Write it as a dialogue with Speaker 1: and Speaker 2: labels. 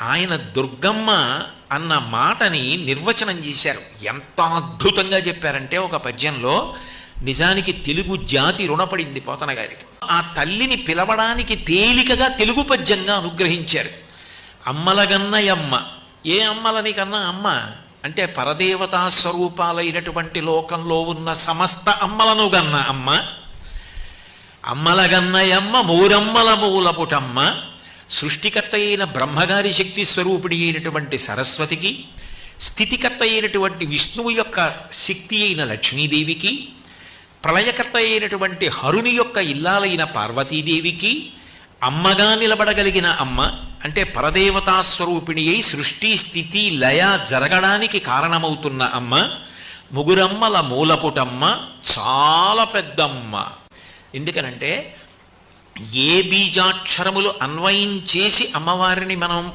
Speaker 1: ఆయన దుర్గమ్మ అన్న మాటని నిర్వచనం చేశారు. ఎంత అద్భుతంగా చెప్పారంటే ఒక పద్యంలో, నిజానికి తెలుగు జాతి రుణపడింది పోతన గారికి. ఆ తల్లిని పిలవడానికి తేలికగా తెలుగు పద్యంగా అనుగ్రహించారు. అమ్మలగన్నయమ్మ. ఏ అమ్మలని కన్నా అమ్మ అంటే పరదేవతా స్వరూపాలైనటువంటి లోకంలో ఉన్న సమస్త అమ్మలను గన్న అమ్మ. అమ్మలగన్నయమ్మ మూరమ్మల మూలపుటమ్మ. సృష్టికర్త అయిన బ్రహ్మగారి శక్తి స్వరూపిణి అయినటువంటి సరస్వతికి, స్థితికర్త అయినటువంటి విష్ణువు యొక్క శక్తి అయిన లక్ష్మీదేవికి, ప్రళయకర్త అయినటువంటి హరుని యొక్క ఇల్లాలైన పార్వతీదేవికి అమ్మగా నిలబడగలిగిన అమ్మ అంటే పరదేవతా స్వరూపిణి అయి సృష్టి స్థితి లయ జరగడానికి కారణమవుతున్న అమ్మ. ముగురమ్మల మూలపుటమ్మ, చాలా పెద్దమ్మ. ఎందుకనంటే ఏ బీజాక్షరములు అన్వయం చేసి అమ్మవారిని మనం